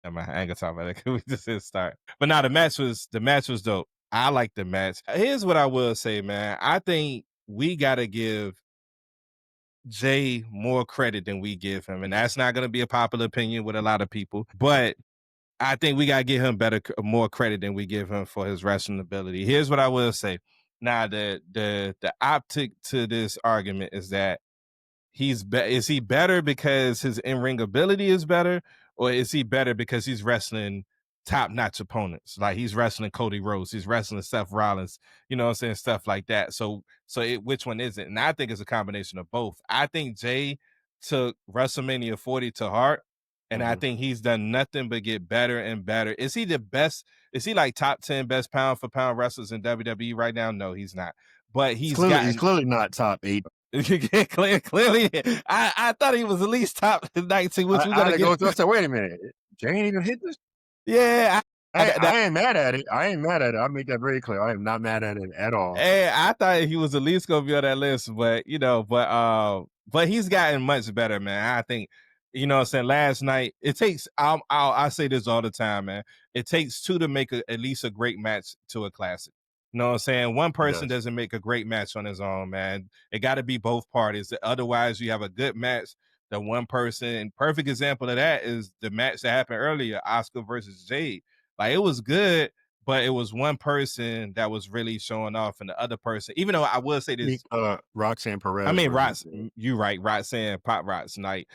I ain't gonna talk about it. We just didn't start. But now the match was dope. I like the match. Here's what I will say, man. I think we gotta give Jay more credit than we give him, and that's not gonna be a popular opinion with a lot of people. But I think we gotta give him more credit than we give him for his wrestling ability. Here's what I will say. Now, the optic to this argument is that is he better because his in-ring ability is better, or is he better because he's wrestling top-notch opponents? Like he's wrestling Cody Rhodes, he's wrestling Seth Rollins, you know what I'm saying? Stuff like that. Which one is it? And I think it's a combination of both. I think Jay took WrestleMania 40 to heart, and I think he's done nothing but get better and better. Is he the best? Is he like top 10 best pound for pound wrestlers in WWE right now? No, he's not. But he's clearly not top 8. Clearly, I thought he was at least top 19. Which we're gonna go through. I said, wait a minute, Jay ain't even hit this. Yeah, I ain't mad at it. I make that very clear. I am not mad at it at all. Hey, I thought he was at least gonna be on that list, but but he's gotten much better, man. I think, you know what I'm saying, last night, it takes I say this all the time, man. It takes two to make at least a great match to a classic. You know what I'm saying? One person doesn't make a great match on his own, man. It got to be both parties. Otherwise, you have a good match. The one person, perfect example of that is the match that happened earlier, Oscar versus Jade. Like, it was good, but it was one person that was really showing off, and the other person, even though I will say this, Roxanne Perez. I mean, you right, Roxanne, Pop Rocks. Like,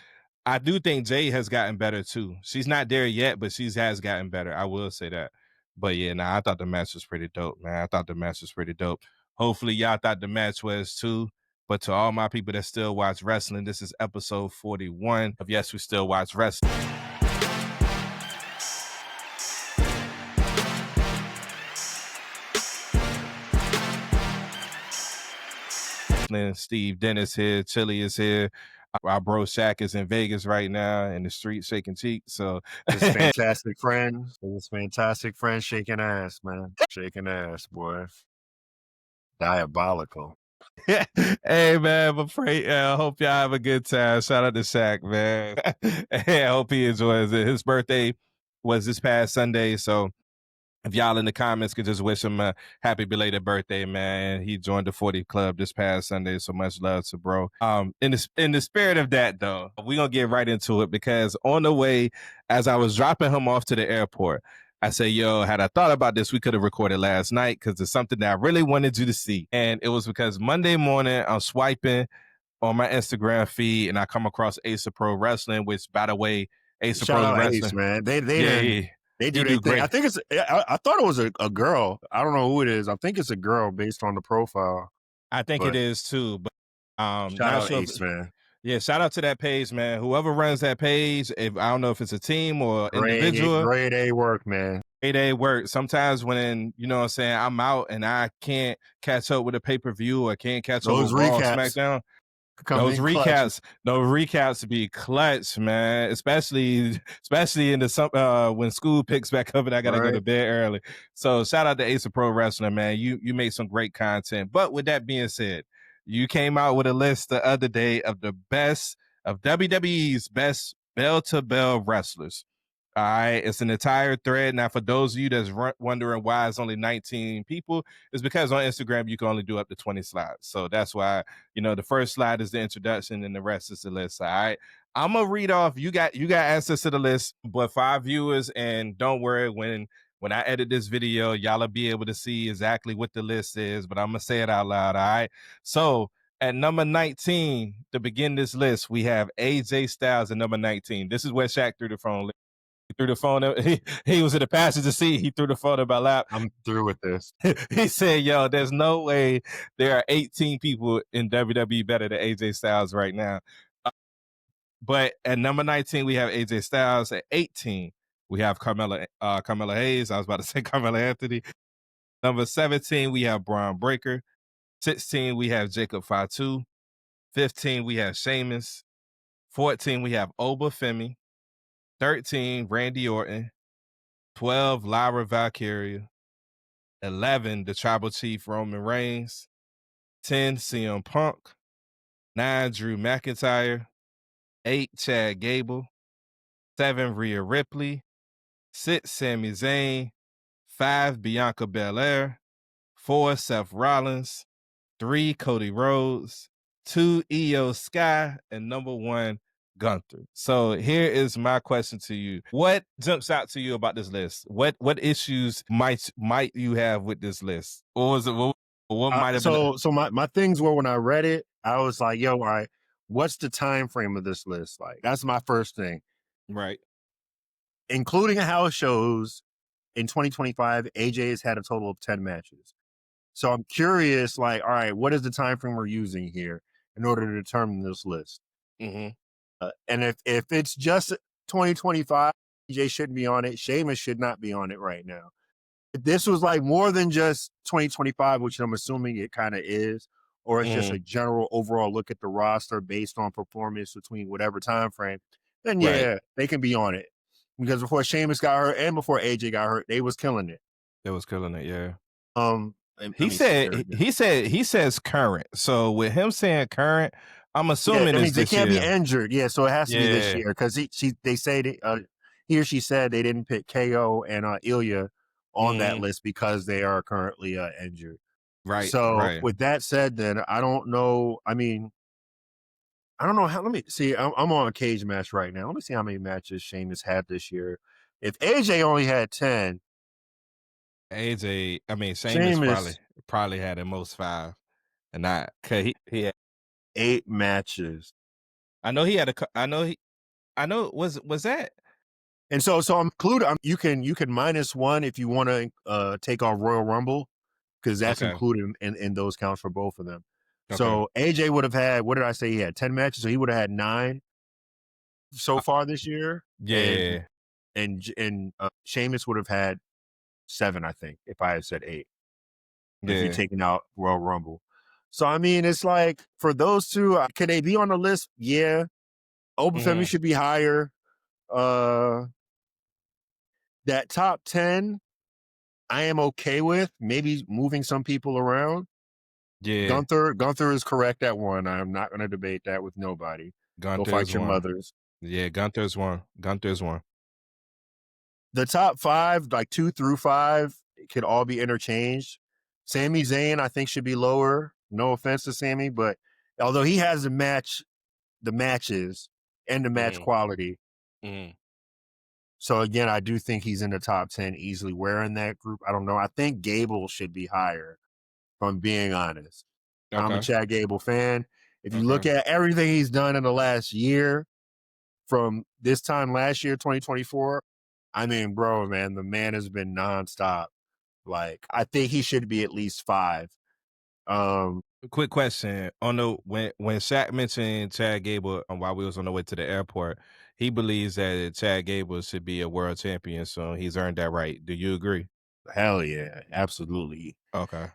I do think Jay has gotten better too. She's not there yet, but she has gotten better. I will say that. But yeah, I thought the match was pretty dope, man. I thought the match was pretty dope. Hopefully, y'all thought the match was too. But to all my people that still watch wrestling, this is episode 41 of Yes, We Still Watch Wrestling. Steve Dennis here, Chili is here. Our bro Shaq is in Vegas right now in the street shaking cheeks. So his fantastic friend shaking ass, man. Shaking ass, boy. Diabolical. Hey man, but I hope y'all have a good time. Shout out to Shaq, man. I hope he enjoys it. His birthday was this past Sunday, so if y'all in the comments could just wish him a happy belated birthday, man. He joined the 40 Club this past Sunday, so much love to bro. In the spirit of that, though, we're going to get right into it, because on the way, as I was dropping him off to the airport, I said, yo, had I thought about this, we could have recorded last night, because it's something that I really wanted you to see. And it was because Monday morning, I'm swiping on my Instagram feed, and I come across Ace of Pro Wrestling, which, by the way, Ace of Pro Wrestling. Ace, man. They do their thing. I think it's. I thought it was a girl. I don't know who it is. I think it's a girl based on the profile. I think it is too. But shout out Ace, man. Yeah, shout out to that page, man. Whoever runs that page, if I don't know if it's a team or individual. Grade A work, man. Grade A work. Sometimes when, you know what I'm saying, I'm out and I can't catch up with a pay-per-view or can't catch up with Raw, SmackDown. Those recaps be clutch, man. Especially in the when school picks back up and I gotta go to bed early. So shout out to Ace of Pro Wrestling, man. You made some great content. But with that being said, you came out with a list the other day of the best of WWE's best bell-to-bell wrestlers. All right, it's an entire thread. Now, for those of you that's wondering why it's only 19 people, it's because on Instagram you can only do up to 20 slides. So that's why, the first slide is the introduction and the rest is the list. All right, I'm gonna read off. You got access to the list, but for our viewers, and don't worry, when I edit this video, y'all will be able to see exactly what the list is. But I'm gonna say it out loud. All right, so at number 19 to begin this list, we have AJ Styles at number 19. This is where Shaq threw the phone. He threw the phone up. He was in the passenger seat. He threw the phone up my lap. I'm through with this. He said, yo, there's no way there are 18 people in WWE better than AJ Styles right now. But at number 19, we have AJ Styles. At 18, we have Carmella Hayes. I was about to say Carmella Anthony. Number 17, we have Braun Breaker. 16, we have Jacob Fatu. 15, we have Sheamus. 14, we have Oba Femi. 13, Randy Orton. 12, Lyra Valkyria. 11, the Tribal Chief Roman Reigns. 10, CM Punk. 9, Drew McIntyre. 8, Chad Gable. 7, Rhea Ripley. 6, Sami Zayn, 5, Bianca Belair, 4, Seth Rollins, 3, Cody Rhodes, 2, Io Sky, and number 1, Gunther. So here is my question to you. What jumps out to you about this list? What issues might you have with this list? Or was it what might have been? So my things were, when I read it, I was like, yo, all right, what's the time frame of this list like? That's my first thing. Right. Including house shows in 2025, AJ has had a total of 10 matches. So I'm curious, like, all right, what is the time frame we're using here in order to determine this list? Mm-hmm. And if it's just 2025, AJ shouldn't be on it. Sheamus should not be on it right now. If this was like more than just 2025, which I'm assuming it kind of is, or it's just a general overall look at the roster based on performance between whatever time frame, then yeah, they can be on it. Because before Sheamus got hurt and before AJ got hurt, they was killing it. They was killing it, yeah. He says current. So with him saying current, I'm assuming they can't be injured. Yeah, so it has to be this year because they say he or she said they didn't pick KO and Ilya on that list because they are currently injured. Right. So with that said, then I don't know. I mean, I don't know how. Let me see. I'm on a cage match right now. Let me see how many matches Sheamus had this year. If AJ only had 10. Sheamus probably had at most 5, and not because he had 8 matches. I know he had was that. And so I'm included. You can minus 1 if you want to take off Royal Rumble because that's included in those counts for both of them. Okay. So AJ would have had, what did I say? He had 10 matches, so he would have had 9 so far this year. Yeah, and Sheamus would have had 7, I think, if I had said 8. If you're taking out Royal Rumble. So, I mean, it's like, for those two, can they be on the list? Yeah. Obafemi should be higher. That top 10, I am okay with. Maybe moving some people around. Yeah. Gunther is correct at 1. I'm not going to debate that with nobody. Go fight your mothers. Yeah, Gunther's 1. The top 5, like 2 through 5, could all be interchanged. Sami Zayn, I think, should be lower. No offense to Sami, but although he has the matches and the match quality. So again, I do think he's in the top 10 easily. Where in that group? I don't know. I think Gable should be higher, if I'm being honest. Okay. I'm a Chad Gable fan. If you look at everything he's done in the last year, from this time last year, 2024, I mean, bro, man, the man has been nonstop. Like, I think he should be at least 5. Quick question. When Shaq mentioned Chad Gable while we was on the way to the airport, he believes that Chad Gable should be a world champion, so he's earned that right. Do you agree? Hell yeah, absolutely. Okay.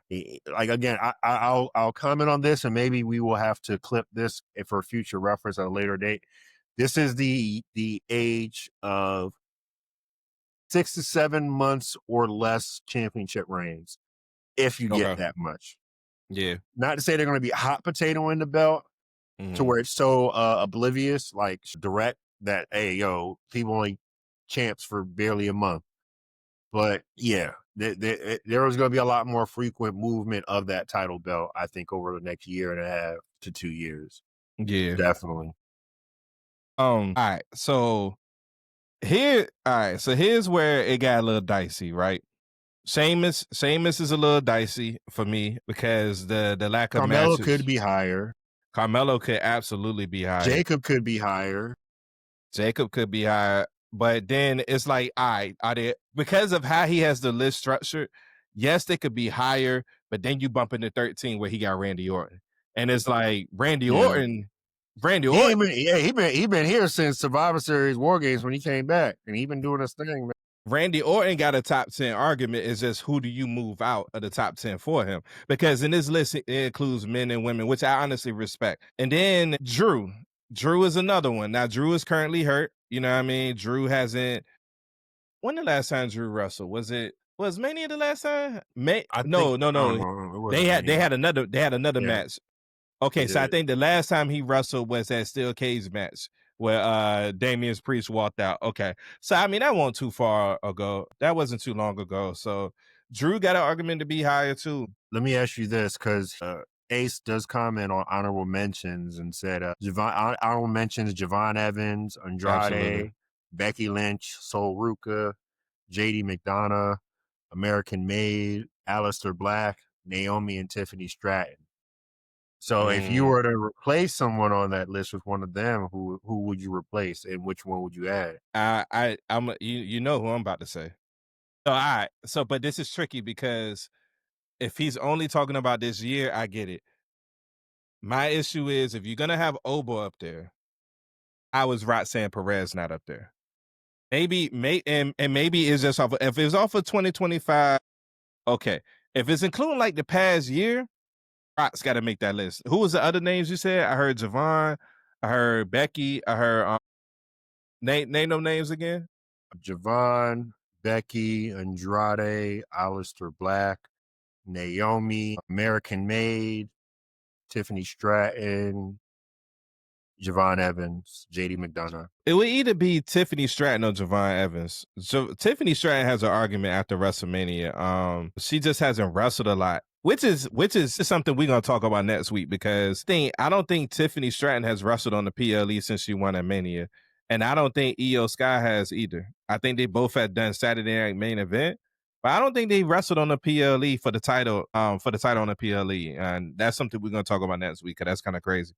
Like, again, I'll comment on this, and maybe we will have to clip this for future reference at a later date. This is the age of 6 to 7 months or less championship reigns, if you get that much. Yeah. Not to say they're going to be hot potato in the belt to where it's so oblivious, like direct that, hey, yo, people only champs for barely a month. But yeah, there was going to be a lot more frequent movement of that title belt, I think, over the next 1.5 to 2 years. Yeah. Definitely. All right. So here's where it got a little dicey, right? Sheamus is a little dicey for me because the lack of Carmelo matches. could be higher. Carmelo could absolutely be higher. Jacob could be higher. But then it's like, all right, are they, because of how he has the list structured, yes, they could be higher, but then you bump into 13 where he got Randy Orton. And it's like Randy Orton. He been here since Survivor Series War Games when he came back, and he been doing his thing, man. Randy Orton got a top 10 argument. Is just who do you move out of the top 10 for him? Because in this list, it includes men and women, which I honestly respect. And then Drew is another one. Now, Drew is currently hurt. You know what I mean? Drew hasn't. When the last time Drew wrestled? Was Mania the last time? No. They had another match. Okay, so I think the last time he wrestled was that steel cage match where Damian Priest walked out. Okay. So I mean that wasn't too far ago. That wasn't too long ago. So Drew got an argument to be higher too. Let me ask you this, because Ace does comment on honorable mentions and said honorable mentions Javon Evans, Andrade, Absolutely. Becky Lynch, Sol Ruka, JD McDonough, American Made, Aleister Black, Naomi, and Tiffany Stratton. So if you were to replace someone on that list with one of them, who would you replace and which one would you add? I'm you know who I'm about to say. So but this is tricky because if he's only talking about this year, I get it. My issue is if you're gonna have Obo up there, I was Roxanne Perez not up there. Maybe it's just off. If it's off of 2025, okay. If it's including like the past year, Rock's got to make that list. Who was the other names you said? I heard Javon, I heard Becky, I heard name them names again. Javon, Becky, Andrade, Aleister Black, Naomi, American Made, Tiffany Stratton, Javon Evans, JD McDonough. It would either be Tiffany Stratton or Javon Evans. So Tiffany Stratton has an argument after WrestleMania. She just hasn't wrestled a lot, which is something we're gonna talk about next week because I don't think Tiffany Stratton has wrestled on the PLE since she won at Mania, and I don't think Io Sky has either. I think they both had done Saturday Night Main Event, but I don't think they wrestled on the PLE for the title. On the PLE, and that's something we're gonna talk about next week because that's kind of crazy.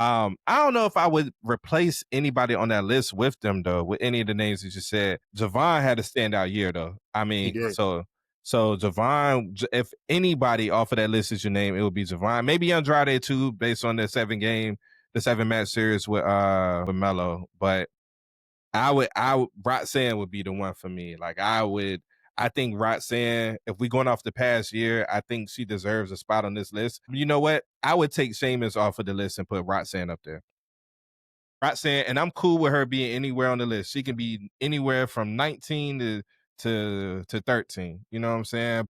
I don't know if I would replace anybody on that list with them though, with any of the names that you said. Javon had a standout year though. I mean, so Javon, if anybody off of that list is your name, it would be Javon. Maybe Andrade too, based on the 7-match series with Melo. But Roxanne would be the one for me. Like I think Roxanne, if we're going off the past year, I think she deserves a spot on this list. You know what? I would take Sheamus off of the list and put Roxanne up there. Roxanne, and I'm cool with her being anywhere on the list. She can be anywhere from 19 to 13. You know what I'm saying?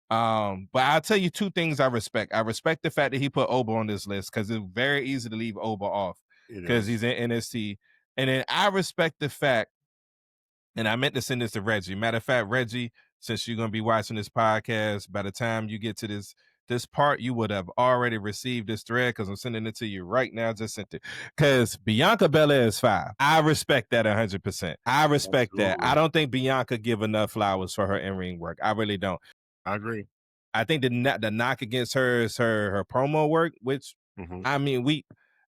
But I'll tell you two things I respect. I respect the fact that he put Oba on this list because it's very easy to leave Oba off because he's in NXT. And then I respect the fact, and I meant to send this to Reggie. Matter of fact, Reggie, since you're going to be watching this podcast, by the time you get to this part, you would have already received this thread because I'm sending it to you right now. Just sent it. Because Bianca Belair is 5. I respect that 100%. I respect that. I don't think Bianca give enough flowers for her in-ring work. I really don't. I agree. I think the knock against her is her promo work, which, I mean,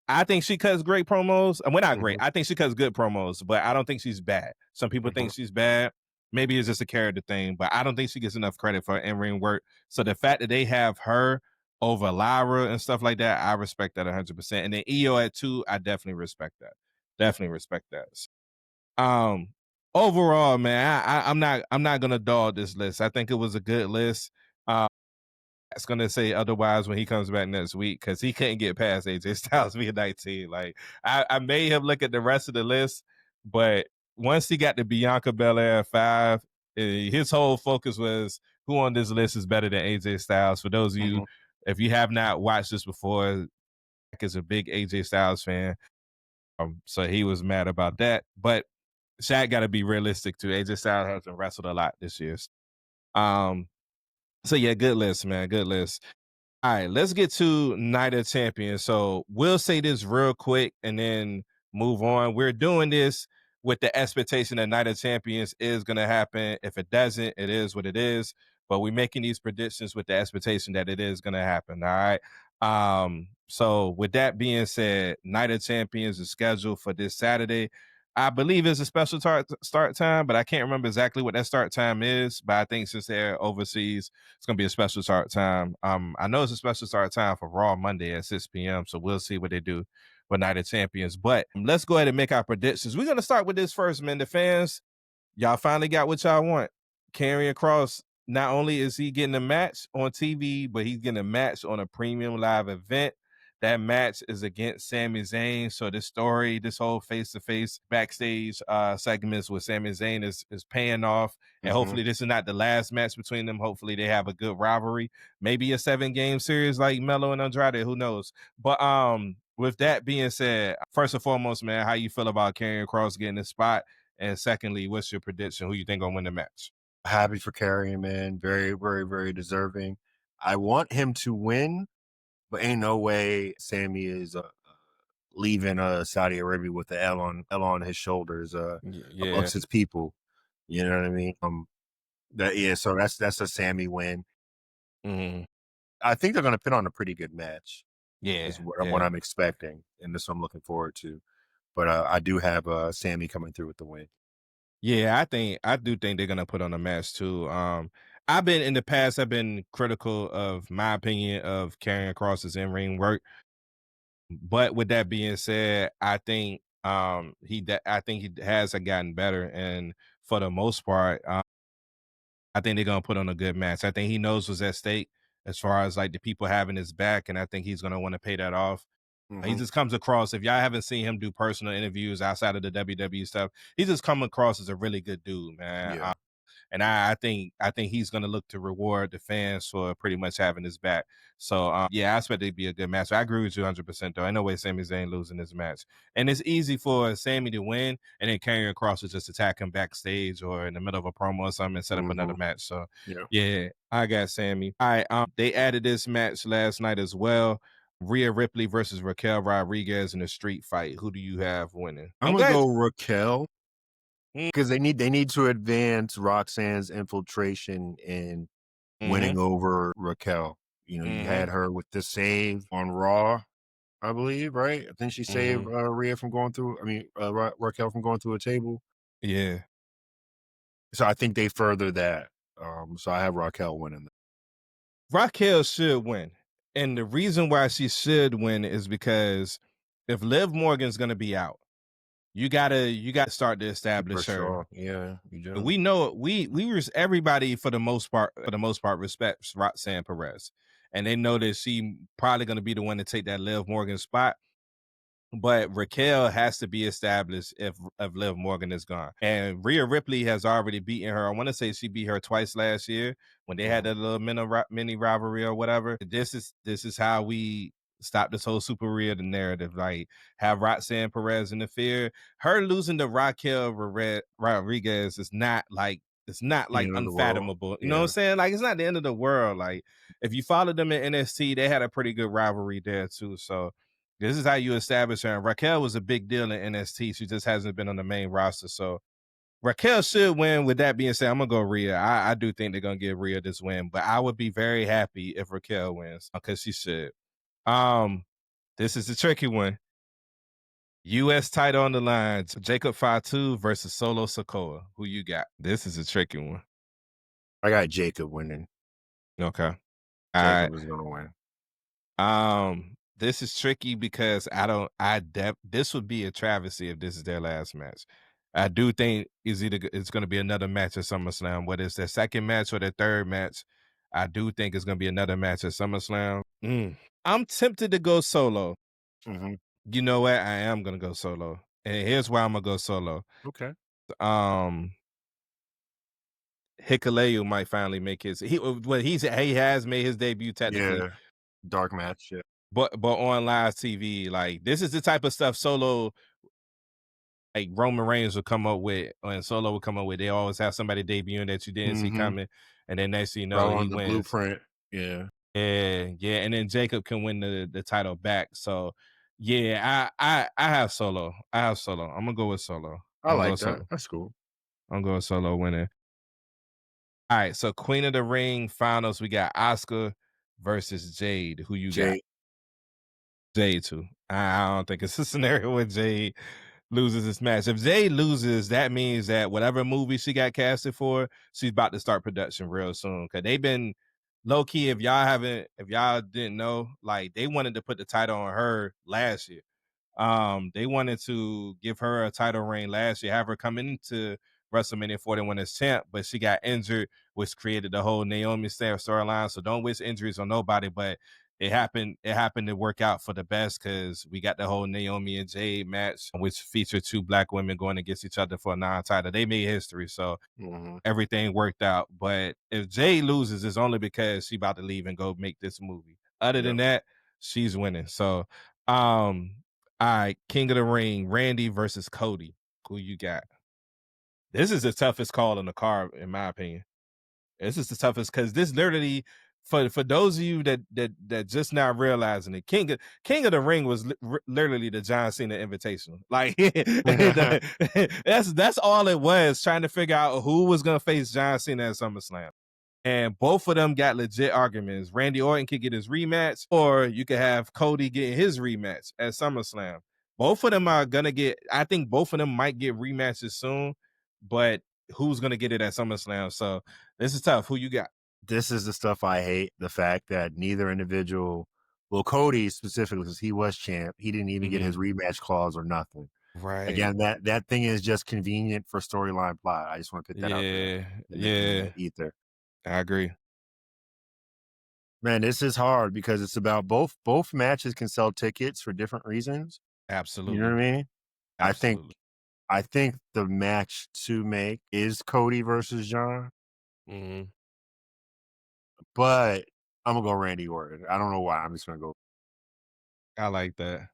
I think she cuts great promos. And we're not great. I think she cuts good promos, but I don't think she's bad. Some people think she's bad. Maybe it's just a character thing, but I don't think she gets enough credit for in-ring work. So the fact that they have her over Lyra and stuff like that, I respect that 100%. And then Io at 2, I definitely respect that. Definitely respect that. Overall, man, I'm not gonna dog this list. I think it was a good list. It's gonna say otherwise when he comes back next week because he couldn't get past AJ Styles via 19. Like I made him look at the rest of the list, but once he got to Bianca Belair 5, his whole focus was who on this list is better than AJ Styles. For those of you, if you have not watched this before, Zach is a big AJ Styles fan, so he was mad about that. But Shaq got to be realistic too. AJ Styles hasn't wrestled a lot this year. So yeah, good list, man. Good list. All right, let's get to Night of Champions. So we'll say this real quick and then move on. We're doing this with the expectation that Night of Champions is going to happen. If it doesn't, it is what it is. But we're making these predictions with the expectation that it is going to happen. All right. So with that being said, Night of Champions is scheduled for this Saturday. I believe it's a special start time, but I can't remember exactly what that start time is. But I think since they're overseas, it's going to be a special start time. I know it's a special start time for Raw Monday at 6 p.m. So we'll see what they do for Night of Champions. But let's go ahead and make our predictions. We're going to start with this first, man. The fans, y'all finally got what y'all want. Karrion Kross, not only is he getting a match on TV, but he's getting a match on a premium live event That match is against Sami Zayn. So this story, this whole face-to-face backstage segments with Sami Zayn is paying off. And hopefully this is not the last match between them. Hopefully they have a good rivalry. Maybe a 7-game series like Melo and Andrade. Who knows? But with that being said, first and foremost, man, how you feel about Karrion Kross getting this spot? And secondly, what's your prediction? Who you think gonna win the match? Happy for Karrion, man. Very, very, very deserving. I want him to win, but ain't no way Sami is leaving Saudi Arabia with the L on his shoulders amongst his people. You know what I mean? So that's a Sami win. Mm-hmm. I think they're going to put on a pretty good match. Yeah, is what I'm expecting, and this I'm looking forward to. But I do have Sami coming through with the win. Yeah, I do think they're gonna put on a match too. I've been critical of my opinion of Karrion Kross's in-ring work. But with that being said, I think he has gotten better, and for the most part, I think they're gonna put on a good match. I think he knows what's at stake as far as like the people having his back, and I think he's gonna want to pay that off. He just comes across, if y'all haven't seen him do personal interviews outside of the WWE stuff, he just come across as a really good dude, man. Yeah. And I think he's going to look to reward the fans for pretty much having his back. So, yeah, I expect it to be a good match. I agree with you 100%, though. Ain't no way Sami Zayn losing this match. And it's easy for Sami to win, and then Karrion Kross to just attack him backstage or in the middle of a promo or something and set up another match. So, yeah, I got Sami. All right, they added this match last night as well. Rhea Ripley versus Raquel Rodriguez in a street fight. Who do you have winning? I'm gonna go Raquel because they need to advance Roxanne's infiltration and winning over Raquel. You know, you had her with the save on Raw, I believe, right? I think she saved Rhea from going through. I mean, Raquel from going through a table. Yeah. So I think they further that. So I have Raquel winning. Raquel should win. And the reason why she should win is because if Liv Morgan's going to be out, you gotta start to establish her. Sure. Yeah, you do. We know everybody for the most part respects Roxanne Perez, and they know that she probably going to be the one to take that Liv Morgan spot. But Raquel has to be established if Liv Morgan is gone. And Rhea Ripley has already beaten her. I want to say she beat her twice last year when they had that little mini rivalry or whatever. This is how we stop this whole Super Rhea narrative. Like, have Roxanne Perez interfere. Her losing to Raquel Rodriguez is not like unfathomable. You know what I'm saying? Like, it's not the end of the world. Like, if you follow them in NXT, they had a pretty good rivalry there too. So this is how you establish her. And Raquel was a big deal in NXT. She just hasn't been on the main roster. So Raquel should win. With that being said, I'm going to go Rhea. I do think they're going to give Rhea this win, but I would be very happy if Raquel wins because she should. This is a tricky one. U.S. title on the line. Jacob Fatu versus Solo Sikoa. Who you got? This is a tricky one. I got Jacob winning. Okay. Jacob is going to win. This is tricky because this would be a travesty if this is their last match. I do think it's going to be another match at SummerSlam, whether it's their second match or their third match. I do think it's going to be another match at SummerSlam. I'm tempted to go solo. You know what? I am going to go solo. And here's why I'm going to go solo. Okay. Hikuleo might finally make he has made his debut technically. Yeah. Dark match, yeah. But on live TV, like, this is the type of stuff Solo, like Roman Reigns would come up with, and Solo would come up with. They always have somebody debuting that you didn't see coming, and then next thing you know, he wins. Blueprint, yeah. And then Jacob can win the title back. So, yeah, I have Solo. I'm gonna go with Solo. I like that. Solo. That's cool. I'm going Solo winning. All right, so Queen of the Ring finals, we got Asuka versus Jade. Who you got? Jade too. I don't think it's a scenario where Jade loses this match. If Jade loses, that means that whatever movie she got casted for, she's about to start production real soon. Cause they've been low key. If y'all didn't know, like, they wanted to put the title on her last year. They wanted to give her a title reign last year, have her come into WrestleMania 41 as champ, but she got injured, which created the whole Naomi storyline. So don't wish injuries on nobody, but it happened to work out for the best because we got the whole Naomi and Jade match, which featured 2 black women going against each other for a non-title. They made history, so everything worked out. But if Jade loses, it's only because she about to leave and go make this movie. Other than that, she's winning. So, all right, King of the Ring, Randy versus Cody. Who you got? This is the toughest call in the card, in my opinion. This is the toughest because this literally, for those of you that just now realizing it, King of the Ring was literally the John Cena Invitational. Like that's all it was, trying to figure out who was gonna face John Cena at SummerSlam. And both of them got legit arguments. Randy Orton could get his rematch, or you could have Cody getting his rematch at SummerSlam. Both of them are gonna get. I think both of them might get rematches soon, but who's gonna get it at SummerSlam? So this is tough. Who you got? This is the stuff I hate. The fact that neither individual, well, Cody specifically, because he was champ, he didn't even get his rematch clause or nothing. Right. Again, that thing is just convenient for storyline plot. I just want to put that out there. Yeah. Ether. I agree. Man, this is hard because it's about both matches can sell tickets for different reasons. Absolutely. You know what I mean? Absolutely. I think the match to make is Cody versus John. But I'm gonna go Randy Orton. I don't know why. I'm just gonna go. I like that.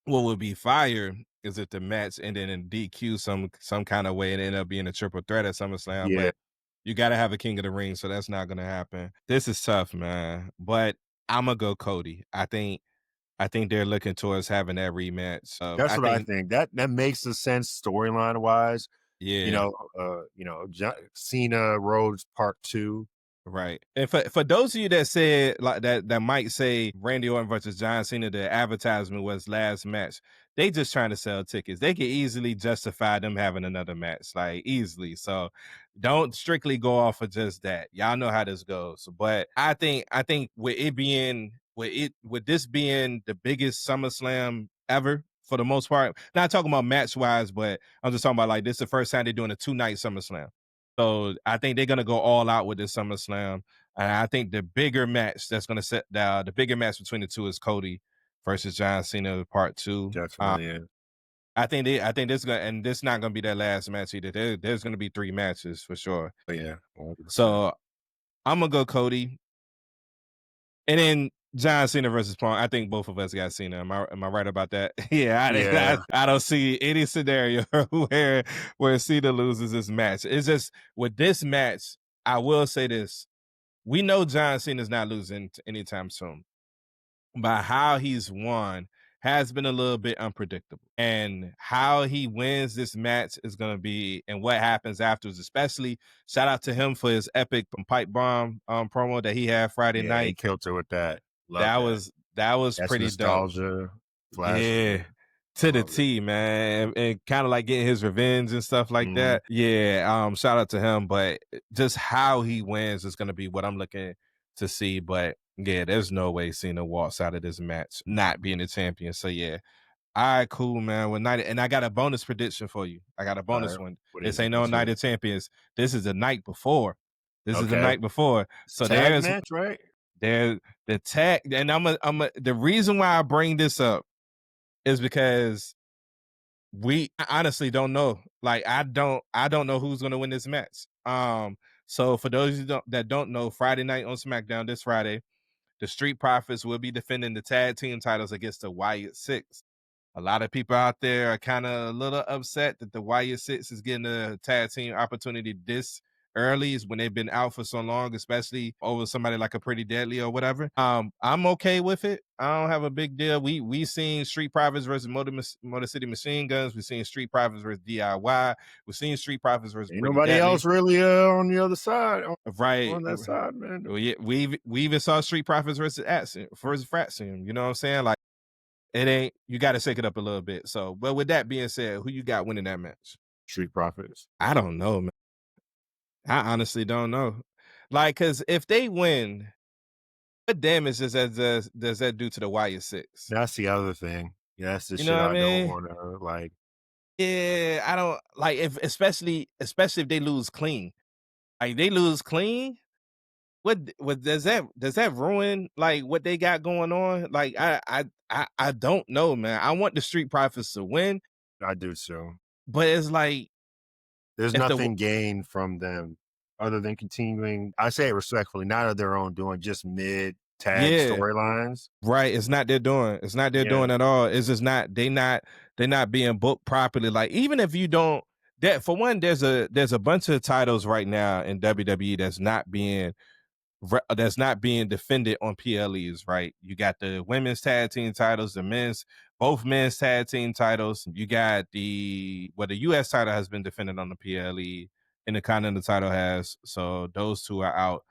What would be fire is if the match ended in DQ some kind of way and ended up being a triple threat at SummerSlam. Yeah. But you got to have a King of the Ring, so that's not going to happen. This is tough, man. But I'm going to go Cody. I think they're looking towards having that rematch. That's what I think. That makes the sense storyline wise. Yeah. Cena Rhodes Part 2. Right. And for those of you that said like that might say Randy Orton versus John Cena, the advertisement was last match. They just trying to sell tickets. They could easily justify them having another match, like easily. So don't strictly go off of just that. Y'all know how this goes. But I think with this being the biggest SummerSlam ever, for the most part, not talking about match wise, but I'm just talking about like this is the first time they're doing a 2-night SummerSlam. So I think they're gonna go all out with this SummerSlam. And I think the bigger match that's gonna set the bigger match between the two is Cody versus John Cena Part 2. Definitely is. I think this this not gonna be their last match either. There's gonna be 3 matches for sure. Yeah. 100%. So I'm gonna go Cody, and then John Cena versus Punk. I think both of us got Cena. Am I right about that? I don't see any scenario where Cena loses this match. It's just with this match, I will say this. We know John Cena's not losing anytime soon. But how he's won has been a little bit unpredictable. And how he wins this match is going to be, and what happens afterwards, especially shout out to him for his epic pipe bomb promo that he had Friday night. He killed her with that. That was That's pretty nostalgia. dope. Yeah. To the T, man. And kind of like getting his revenge and stuff like that. Yeah. Shout out to him. But just how he wins is going to be what I'm looking to see. But yeah, there's no way Cena walks out of this match not being the champion. So yeah. All right, cool, man. Well, and I got a bonus prediction for you. I got a bonus one. This ain't no Night of Champions. This is the night before. This is the night before. So there's match, right? There's the tag, and the reason why I bring this up is because we honestly don't know. Like I don't know who's gonna win this match. So for those that don't know, Friday night on SmackDown this Friday, the Street Profits will be defending the tag team titles against the Wyatt Six. A lot of people out there are kind of a little upset that the Wyatt Six is getting a tag team opportunity this early, is when they've been out for so long, especially over somebody like a Pretty Deadly or whatever. I'm okay with it. I don't have a big deal. We seen Street Profits versus Motor City Machine Guns. We've seen Street Profits versus DIY. We've seen Street Profits versus Ain't nobody else really on the other side. Right. On that side, man. We even saw Street Profits versus Fraxium. You know what I'm saying? Like, it ain't, you got to shake it up a little bit. So, but with that being said, who you got winning that match? Street Profits. I don't know, man. I honestly don't know. Like, because if they win, what damage does that do to the Wyatt Six? That's the other thing. Yeah, that's the shit I don't want to like. Yeah, I don't like, especially if they lose clean. Like, they lose clean, what does that ruin like what they got going on? Like I don't know, man. I want the Street Profits to win. I do so. But it's like there's nothing gained from them other than continuing, I say it respectfully, not of their own doing, just mid tag storylines. Right. It's not their doing. It's not their doing at all. It's just not they're not being booked properly. Like even if you don't that for one, there's a bunch of titles right now in WWE that's not being defended on PLEs, right? You got the women's tag team titles, both men's tag team titles. You got the US title has been defended on the PLE, and the Continental title has. So those two are out.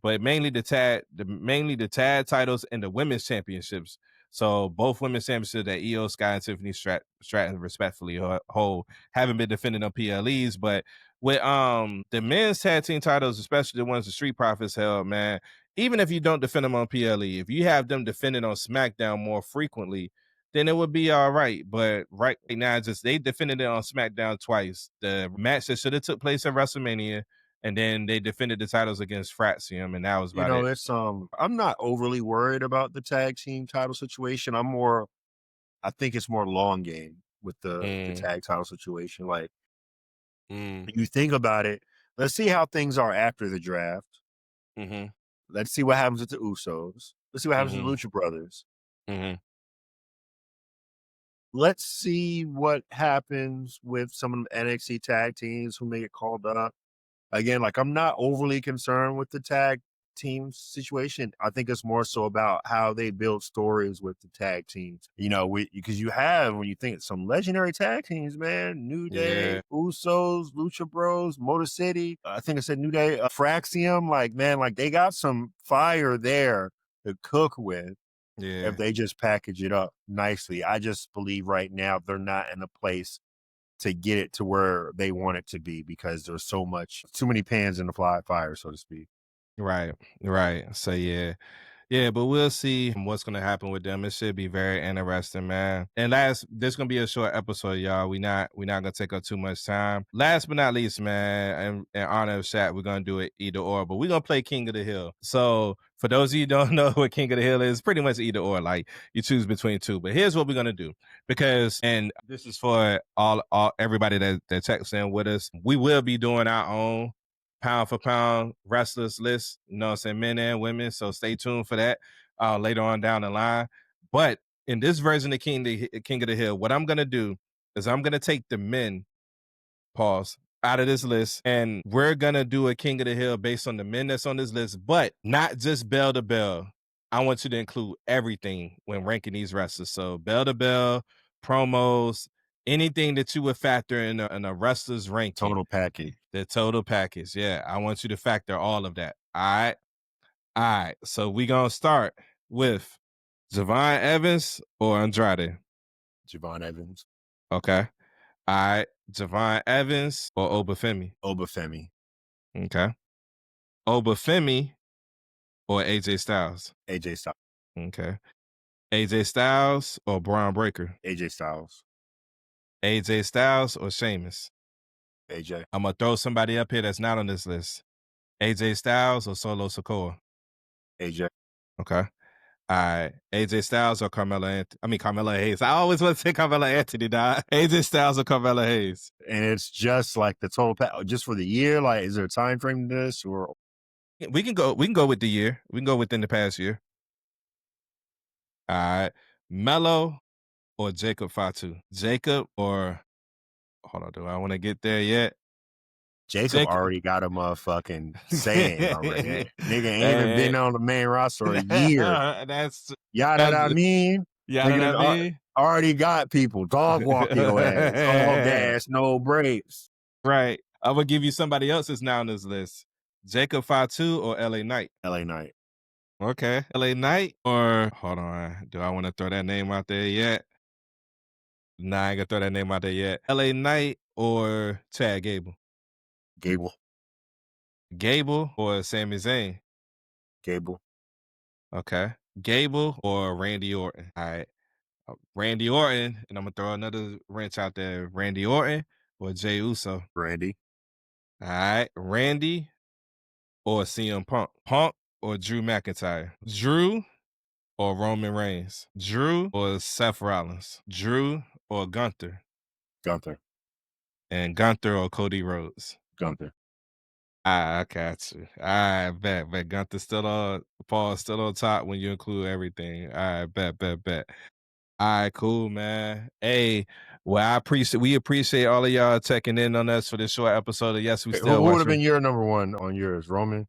But mainly the tag titles and the women's championships. So both women's championships that Io Sky and Tiffany Stratton respectfully hold haven't been defended on PLEs, but with the men's tag team titles, especially the ones the Street Profits held, man, even if you don't defend them on PLE, if you have them defended on SmackDown more frequently, then it would be all right. But right now, they defended it on SmackDown twice. The match that should have took place at WrestleMania, and then they defended the titles against Fraxium, and that was about it. It's I'm not overly worried about the tag team title situation. I think it's more long game with the tag title situation. Like you think about it, let's see how things are after the draft. Mm-hmm. Let's see what happens with the Usos. Let's see what happens with the Lucha Brothers. Mm-hmm. Let's see what happens with some of the NXT tag teams who may get called up. Again, like I'm not overly concerned with the tag team situation. I think it's more so about how they build stories with the tag teams. Because you have, when you think some legendary tag teams, man, New Day, Usos, Lucha Bros, Motor City. I think I said New Day, Fraxium. Like, man, like they got some fire there to cook with. Yeah. If they just package it up nicely. I just believe right now they're not in a place to get it to where they want it to be because there's too many pans in the fire, so to speak. Right. So yeah, but we'll see what's going to happen with them. It should be very interesting, man. And this is going to be a short episode, y'all. We're not going to take up too much time. Last but not least, man, in honor of Shaq, we're going to do it either or, but we're going to play King of the Hill. So for those of you who don't know what King of the Hill is, pretty much either or, like you choose between two. But here's what we're going to do, and this is for all everybody that checks in with us. We will be doing our own pound for pound wrestlers list, men and women. So stay tuned for that later on down the line. But in this version of King of the Hill, what I'm going to do is I'm going to take the men, out of this list, and we're going to do a King of the Hill based on the men that's on this list, but not just bell to bell. I want you to include everything when ranking these wrestlers. So bell to bell, promos, anything that you would factor in a wrestler's ranking. Total package. The total package. Yeah. I want you to factor all of that. All right. So we're going to start with Javon Evans or Andrade? Javon Evans. Okay. All right. Javon Evans or Obafemi? Obafemi. Okay. Obafemi or AJ Styles? AJ Styles. Okay. AJ Styles or Braun Breaker? AJ Styles. AJ Styles or Sheamus? AJ. I'm going to throw somebody up here that's not on this list. AJ Styles or Solo Sikoa? AJ. Okay. All right. AJ Styles or Carmella Hayes. I always want to say Carmella Anthony, dog. AJ Styles or Carmella Hayes. And it's just like the total just for the year. Like, is there a time frame to this, or we can go with the year. We can go within the past year. All right. Melo or Jacob Fatu? Jacob or hold on, do I want to get there yet? Jacob already got a motherfucking saying already. Nigga ain't even been on the main roster a year. That's I mean. Already got people. Dog walk your ass. All gas, no brakes. Right. I'm going to give you somebody else's now on this list. Jacob Fatu or LA Knight? LA Knight. Okay. LA Knight or, hold on, do I want to throw that name out there yet? Nah, I ain't going to throw that name out there yet. LA Knight or Chad Gable? Gable or Sami Zayn? Gable. Okay. Gable or Randy Orton? All right. Randy Orton, and I'm going to throw another wrench out there. Randy Orton or Jey Uso? Randy. All right. Randy or CM Punk? Punk or Drew McIntyre? Drew or Roman Reigns? Drew or Seth Rollins? Drew or Gunther? Gunther. And Gunther or Cody Rhodes? Gunther. I got you. I bet. Gunther still on, Paul still on top when you include everything. I bet. All right, cool, man. Hey, well, we appreciate all of y'all checking in on us for this short episode of Yes, We Still. Who would have been your number one on yours, Roman?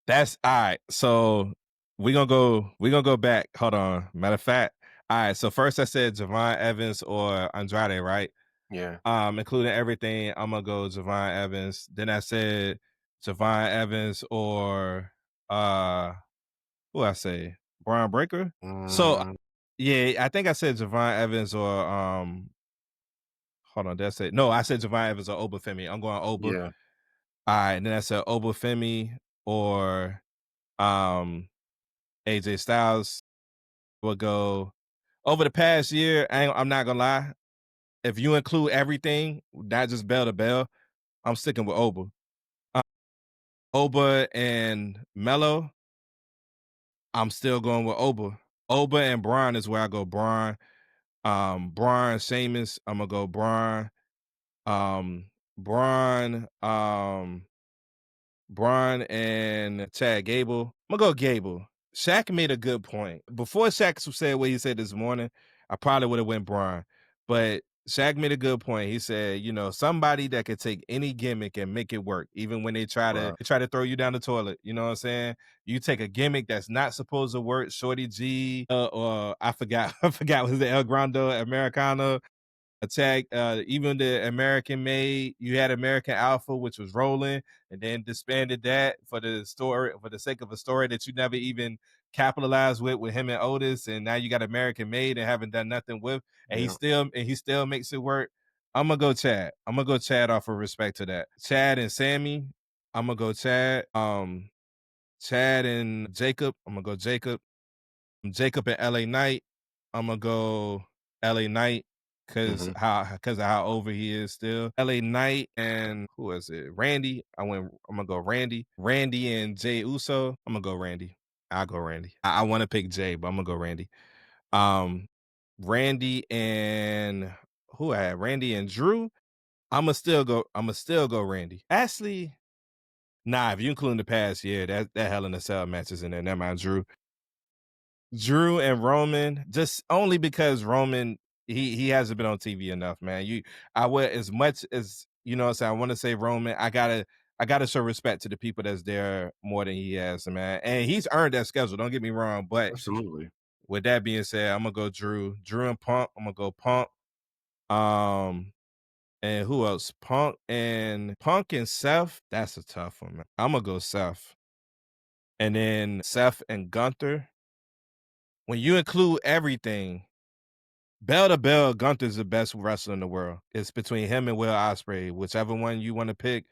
That's all right. So we're gonna go back. Hold on. Matter of fact, all right. So first I said Javon Evans or Andrade, right? Yeah. Including everything, I'm gonna go Javon Evans. Then I said Javon Evans or who I say? Braun Breaker. So yeah, I think I said Javon Evans or hold on, that's it. No, I said Javon Evans or Obafemi. I'm going Oba. Yeah. All right, and then I said Obafemi or AJ Styles. Will go over the past year. I'm not gonna lie. If you include everything, not just bell to bell, I'm sticking with Oba. Oba and Melo, I'm still going with Oba. Oba and Braun is where I go. Braun, Sheamus, I'm gonna go Braun. Braun and Chad Gable. I'm gonna go Gable. Shaq made a good point. Before Shaq said what he said this morning, I probably would have went Braun. But Shaq made a good point. He said, somebody that could take any gimmick and make it work, even when they try to throw you down the toilet. You know what I'm saying? You take a gimmick that's not supposed to work, Shorty G, or I forgot was it El Grande Americano. Attack, even the American made, you had American Alpha, which was rolling, and then disbanded that for the sake of a story that you never even capitalized with him and Otis, and now you got American made and haven't done nothing with, and he still makes it work. I'm gonna go Chad. I'm gonna go Chad off of respect to that. Chad and Sammy. I'm gonna go Chad. Chad and Jacob. I'm gonna go Jacob. Jacob and LA Knight. I'm gonna go LA Knight because of how over he is still. LA Knight and who is it? Randy. I'm gonna go Randy. Randy and Jay Uso. I'm gonna go Randy. I'll go Randy. I want to pick Jay, but I'm gonna go Randy. Randy and who I had? Randy and Drew. I'ma still go Randy. Actually, nah, if you include the past, yeah, that Hell in a Cell match is in there. Never mind, Drew and Roman, just only because Roman, he hasn't been on TV enough, man. I would, as much as I want to say Roman, I gotta show respect to the people that's there more than he has, man. And he's earned that schedule. Don't get me wrong, but absolutely. With that being said, I'm gonna go Drew and Punk. I'm gonna go Punk. And who else? Punk and Seth. That's a tough one, man. I'm gonna go Seth. And then Seth and Gunther. When you include everything, bell to bell, Gunther's the best wrestler in the world. It's between him and Will Ospreay. Whichever one you want to pick,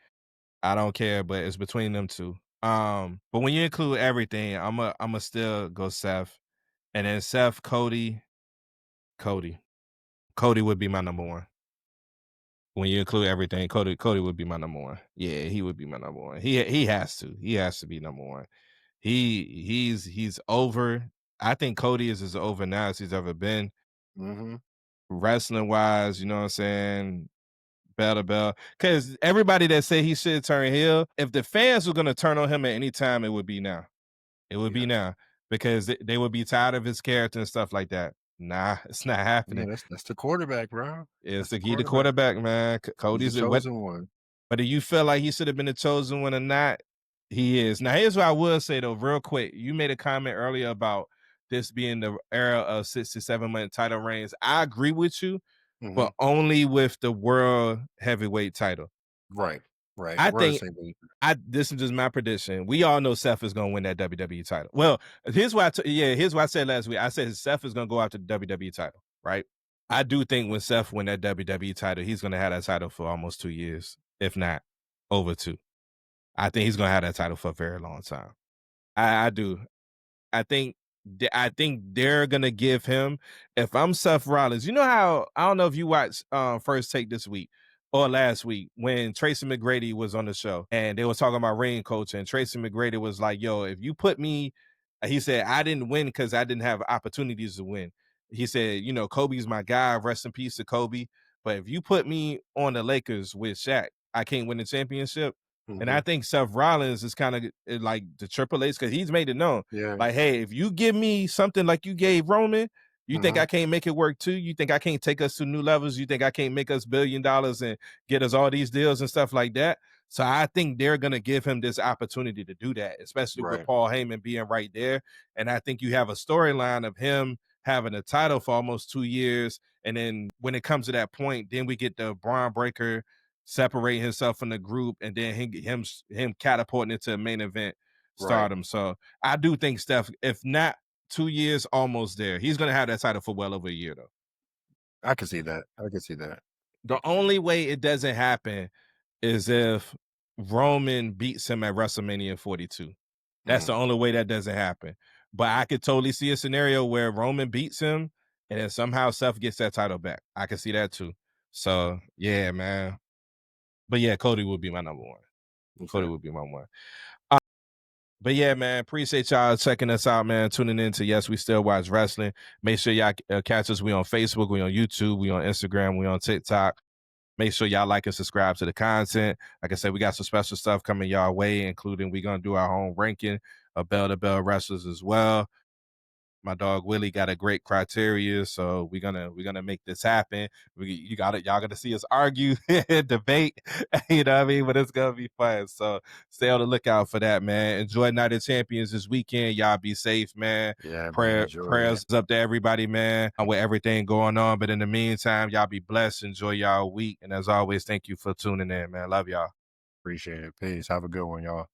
I don't care, but it's between them two. But when you include everything, I'ma still go Seth. And then Seth, Cody. Cody would be my number one. When you include everything, Cody would be my number one. Yeah, he would be my number one. He has to. He has to be number one. He's over. I think Cody is as over now as he's ever been. Wrestling wise, you know what I'm saying? Bell to bell. Because everybody that say he should turn heel, if the fans were going to turn on him at any time, it would be now. It would be now. Because they would be tired of his character and stuff like that. Nah, it's not happening. Yeah, that's the quarterback, bro. It's the quarterback, man. Cody's the chosen one. But do you feel like he should have been the chosen one or not? He is. Now, here's what I will say, though, real quick. You made a comment earlier about this being the era of 6 to 7 month title reigns. I agree with you, but only with the world heavyweight title. Right. I think this is just my prediction. We all know Seth is going to win that WWE title. Well, here's what I said last week. I said Seth is going to go after the WWE title, right? I do think when Seth win that WWE title, he's going to have that title for almost 2 years, if not over 2. I think he's going to have that title for a very long time. I do. I think they're going to give him, if I'm Seth Rollins, you know how, I don't know if you watched First Take this week, or last week when Tracy McGrady was on the show and they were talking about ring coaching. And Tracy McGrady was like, yo, if you put me, he said, I didn't win because I didn't have opportunities to win. He said, you know, Kobe's my guy. Rest in peace to Kobe. But if you put me on the Lakers with Shaq, I can't win the championship. Mm-hmm. And I think Seth Rollins is kind of like the Triple H because he's made it known. Yeah. Like, hey, if you give me something like you gave Roman, you think I can't make it work too? You think I can't take us to new levels? You think I can't make us $1 billion and get us all these deals and stuff like that? So I think they're going to give him this opportunity to do that, especially with Paul Heyman being right there. And I think you have a storyline of him having a title for almost 2 years. And then when it comes to that point, then we get the Braun Breaker separating himself from the group and then him catapulting into a main event stardom. So I do think Steph, if not 2 years, almost there. He's going to have that title for well over a year, though. I can see that. The only way it doesn't happen is if Roman beats him at WrestleMania 42. That's the only way that doesn't happen. But I could totally see a scenario where Roman beats him and then somehow Seth gets that title back. I can see that too. So, yeah, man. But yeah, Cody would be my number one. Okay. Cody would be my one. But yeah, man, appreciate y'all checking us out, man. Tuning in to Yes, We Still Watch Wrestling. Make sure y'all catch us. We on Facebook, we on YouTube, we on Instagram, we on TikTok. Make sure y'all like and subscribe to the content. Like I said, we got some special stuff coming y'all way, including we're going to do our own ranking of bell-to-bell wrestlers as well. My dog Willie got a great criteria, so we're gonna make this happen. Y'all gonna see us argue, debate, you know what I mean? But it's gonna be fun. So stay on the lookout for that, man. Enjoy Night of Champions this weekend. Y'all be safe, man. Yeah, prayers up to everybody, man, with everything going on. But in the meantime, y'all be blessed. Enjoy y'all week. And as always, thank you for tuning in, man. Love y'all. Appreciate it. Peace. Have a good one, y'all.